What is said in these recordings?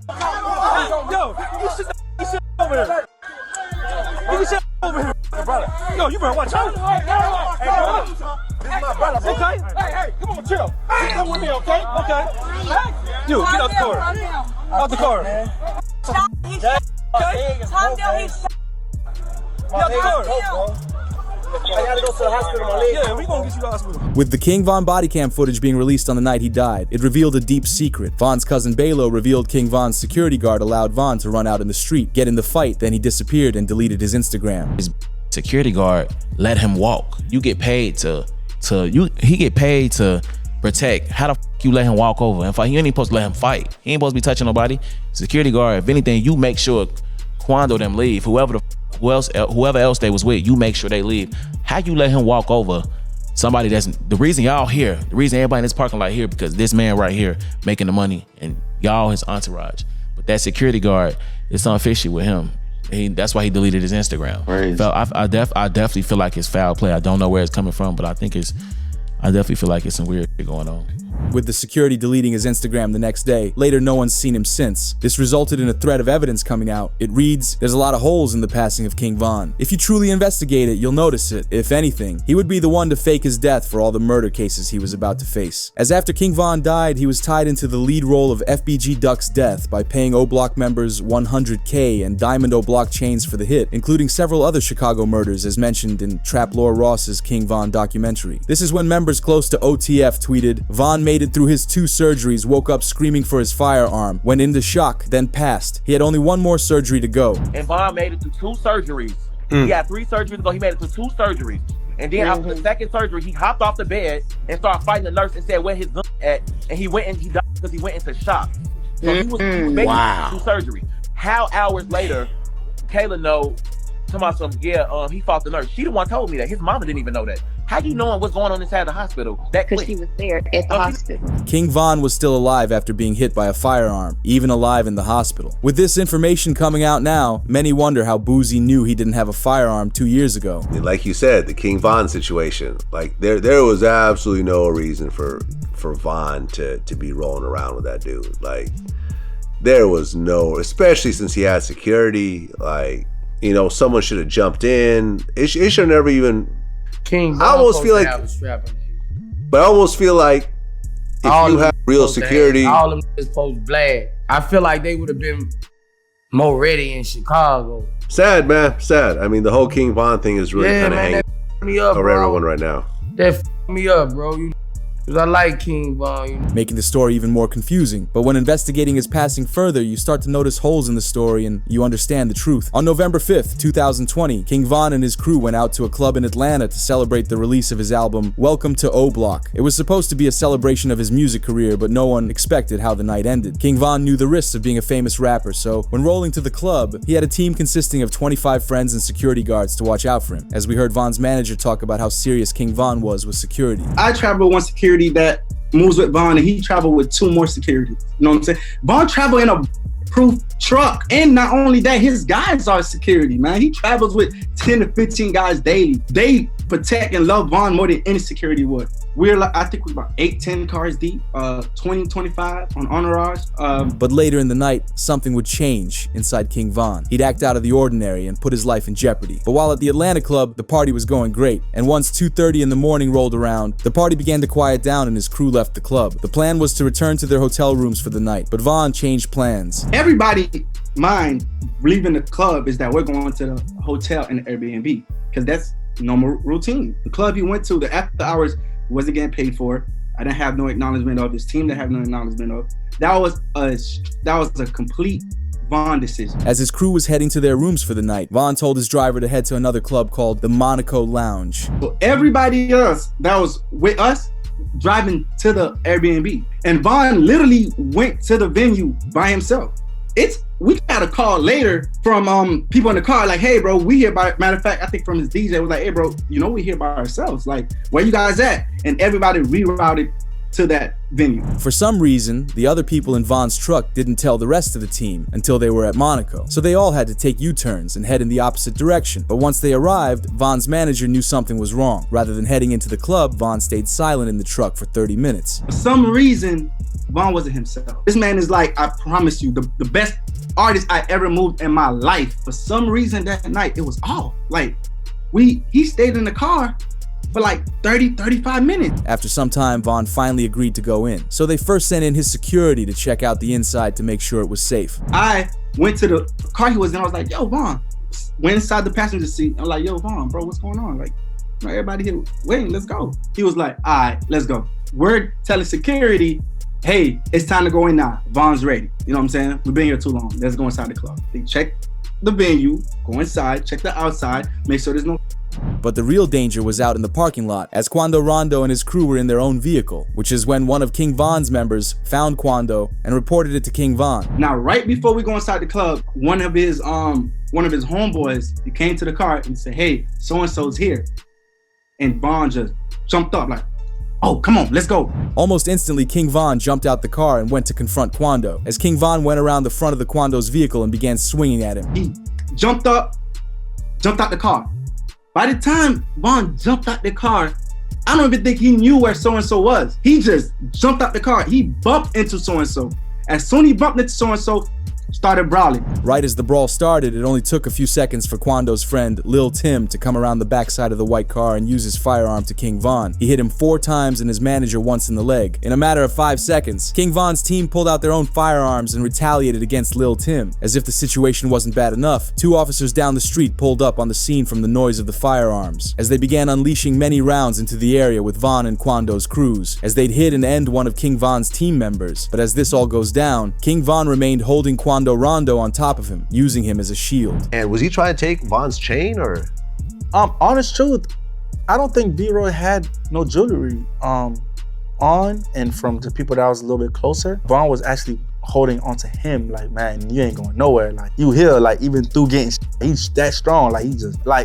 car. Yo, you should over here. You should over here, brother. Yo, you better watch out. Hey, brother. This is my brother, bro. Okay. Hey, come on, chill. Come with me, okay? Okay. You, get out the car. Out the car. Okay? Calm down, he's Get out the car. I gotta go to the hospital, my leg. Yeah, we gonna get you to the hospital. With the kingvon body cam footage being released on the night he died, it revealed a deep secret. Von's cousin Balo revealed kingvon's security guard allowed Von to run out in the street, get in the fight, then he disappeared and deleted his Instagram. His security guard let him walk. You get paid he get paid to protect. How the f you let him walk over? In fact, you ain't even supposed to let him fight. He ain't supposed to be touching nobody. Security guard, if anything, you make sure Quando them leave. Whoever else they was with, you make sure they leave. How you let him walk over somebody that's, the reason y'all here, the reason everybody in this parking lot here, because this man right here making the money and y'all his entourage. But that security guard, it's something fishy with him. That's why he deleted his Instagram. I definitely feel like it's foul play. I don't know where it's coming from, but I definitely feel like it's some weird shit going on. With the security deleting his Instagram the next day, later no one's seen him since. This resulted in a thread of evidence coming out. It reads, "There's a lot of holes in the passing of King Von. If you truly investigate it, you'll notice it. If anything, he would be the one to fake his death for all the murder cases he was about to face." As after King Von died, he was tied into the lead role of FBG Duck's death by paying O Block members $100K and Diamond O Block chains for the hit, including several other Chicago murders as mentioned in Trap Lore Ross's King Von documentary. This is when members close to OTF tweeted, "Von made it through his 2 surgeries, woke up screaming for his firearm, went into shock, then passed. He had only 1 more surgery to go." And Von made it through 2 surgeries. He had 3 surgeries to go. He made it through 2 surgeries. And then after the second surgery, he hopped off the bed and started fighting the nurse and said where his gun at. And he went and he died because he went into shock. So he was making 2 surgeries. How hours later, Kayla know, talking about some, he fought the nurse. She the one told me that. His mama didn't even know that. How you knowing what's going on inside the hospital? Because she was there at the hospital. King Von was still alive after being hit by a firearm, even alive in the hospital. With this information coming out now, many wonder how Boozy knew he didn't have a firearm 2 years ago. Like you said, the King Von situation, like there was absolutely no reason for Von to be rolling around with that dude. Like there was no, especially since he had security, like, you know, someone should have jumped in. It should never even. King, I almost feel like, but I almost feel like if you have real security, all of them is supposed to blast. I feel like they would have been more ready in Chicago. Sad, man, sad. I mean, the whole King Von thing is really kind of hanging me up over everyone right now. That f me up, bro. Because I like King Von. Making the story even more confusing. But when investigating his passing further, you start to notice holes in the story and you understand the truth. On November 5th, 2020, King Von and his crew went out to a club in Atlanta to celebrate the release of his album, Welcome to O Block. It was supposed to be a celebration of his music career, but no one expected how the night ended. King Von knew the risks of being a famous rapper, so when rolling to the club, he had a team consisting of 25 friends and security guards to watch out for him. As we heard Von's manager talk about how serious King Von was with security. I travel with 1 security that moves with Von, and he traveled with 2 more security. You know what I'm saying? Von traveled in a proof truck, and not only that, his guys are security, man. He travels with 10 to 15 guys daily. They protect and love Von more than any security would. We're like, I think we're about 8-10 cars deep, 20-25 on entourage. But later in the night, something would change inside King Von. He'd act out of the ordinary and put his life in jeopardy. But while at the Atlanta club, the party was going great. And once 2:30 in the morning rolled around, the party began to quiet down and his crew left the club. The plan was to return to their hotel rooms for the night, but Von changed plans. Everybody's mind leaving the club is that we're going to the hotel and the Airbnb, because that's normal routine. The club he went to, the after hours, wasn't getting paid for. I didn't have no acknowledgement of. His team didn't have no acknowledgement of. That was a complete Von decision. As his crew was heading to their rooms for the night, Von told his driver to head to another club called the Monaco Lounge. So everybody else that was with us driving to the Airbnb, and Von literally went to the venue by himself. We got a call later from people in the car, like, "Hey, bro, we here by." Matter of fact, I think from his DJ was like, "Hey, bro, you know we here by ourselves. Like, where you guys at?" And everybody rerouted to that venue. For some reason, the other people in Von's truck didn't tell the rest of the team until they were at Monaco. So they all had to take U-turns and head in the opposite direction. But once they arrived, Von's manager knew something was wrong. Rather than heading into the club, Von stayed silent in the truck for 30 minutes. For some reason, Von wasn't himself. This man is like, I promise you, the best artist I ever moved in my life. For some reason that night, it was off. Like, he stayed in the car for like 35 minutes. After some time, Von finally agreed to go in. So they first sent in his security to check out the inside to make sure it was safe. I went to the car he was in. I was like, yo, Von. Went inside the passenger seat. I'm like, yo, Von, bro, what's going on? Like, everybody here waiting, let's go. He was like, all right, let's go. We're telling security, hey, it's time to go in now. Von's ready. You know what I'm saying? We've been here too long. Let's go inside the club. They check the venue, go inside, check the outside, make sure there's no. But the real danger was out in the parking lot, as Quando Rondo and his crew were in their own vehicle, which is when one of King Von's members found Quando and reported it to King Von. Now, right before we go inside the club, one of his homeboys, he came to the car and said, hey, so-and-so's here. And Von just jumped up like, oh, come on, let's go. Almost instantly, King Von jumped out the car and went to confront Quando, as King Von went around the front of the Quando's vehicle and began swinging at him. He jumped out the car. By the time Von jumped out the car, I don't even think he knew where so-and-so was. He just jumped out the car. He bumped into so-and-so. As soon as he bumped into so-and-so, started brawling. Right as the brawl started, it only took a few seconds for Quando's friend, Lul Timm, to come around the backside of the white car and use his firearm to King Von. He hit him 4 times and his manager once in the leg. In a matter of 5 seconds, King Von's team pulled out their own firearms and retaliated against Lul Timm. As if the situation wasn't bad enough, 2 officers down the street pulled up on the scene from the noise of the firearms, as they began unleashing many rounds into the area with Von and Quando's crews, as they'd hit and end one of King Von's team members. But as this all goes down, King Von remained holding Quando Rondo on top of him, using him as a shield. And was he trying to take Von's chain or? Honest truth, I don't think V-Roy had no jewelry on, and from the people that was a little bit closer, Von was actually holding onto him like, man, you ain't going nowhere. Like, you here, like, even through getting he's that strong. Like,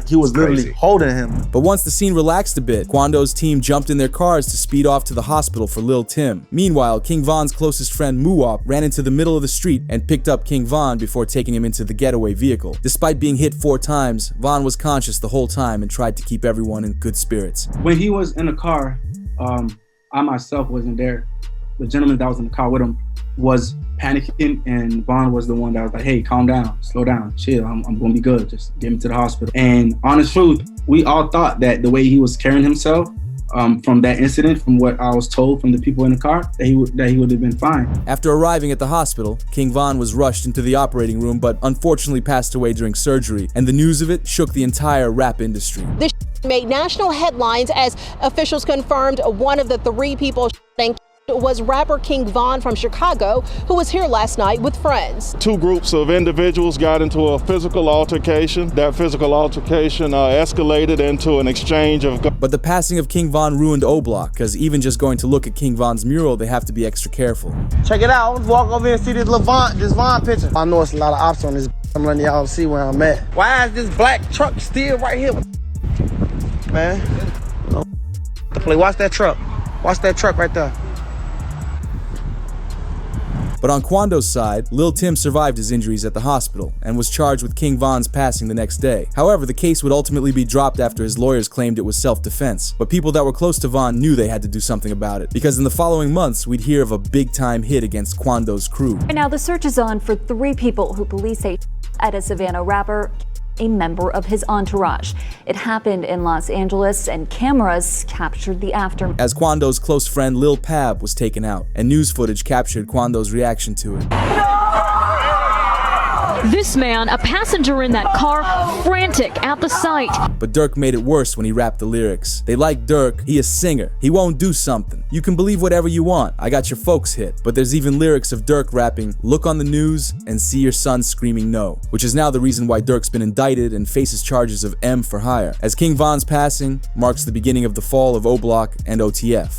he was literally holding him. But once the scene relaxed a bit, Quando's team jumped in their cars to speed off to the hospital for Lul Timm. Meanwhile, King Von's closest friend Muwop ran into the middle of the street and picked up King Von before taking him into the getaway vehicle. Despite being hit 4 times, Von was conscious the whole time and tried to keep everyone in good spirits. When he was in the car, I myself wasn't there. The gentleman that was in the car with him was panicking, and Von was the one that was like, hey, calm down, slow down, chill, I'm gonna be good, just get me to the hospital. And honest truth, we all thought that the way he was carrying himself from that incident, from what I was told from the people in the car, that he would have been fine. After arriving at the hospital, King Von was rushed into the operating room but unfortunately passed away during surgery, and the news of it shook the entire rap industry. This made national headlines as officials confirmed one of the 3 people was rapper King Von from Chicago, who was here last night with friends. 2 groups of individuals got into a physical altercation. That physical altercation escalated into an exchange of... But the passing of King Von ruined O-Block, because even just going to look at King Von's mural, they have to be extra careful. Check it out, let's walk over here and see this Von picture. I know it's a lot of ops on this. I'm letting y'all see where I'm at. Why is this black truck still right here? Man, watch that truck. Watch that truck right there. But on Quando's side, Lul Timm survived his injuries at the hospital and was charged with King Von's passing the next day. However, the case would ultimately be dropped after his lawyers claimed it was self-defense. But people that were close to Von knew they had to do something about it, because in the following months, we'd hear of a big-time hit against Quando's crew. Right now, the search is on for 3 people who police say at a Savannah rapper, a member of his entourage. It happened in Los Angeles, and cameras captured the aftermath. As Quando's close friend Lil Pab was taken out, and news footage captured Quando's reaction to it. This man, a passenger in that car, frantic at the sight. But Durk made it worse when he rapped the lyrics. They like Durk, he a singer. He won't do something. You can believe whatever you want. I got your folks hit. But there's even lyrics of Durk rapping, look on the news and see your son screaming no. Which is now the reason why Durk's been indicted and faces charges of M for hire. As King Von's passing marks the beginning of the fall of O-Block and OTF.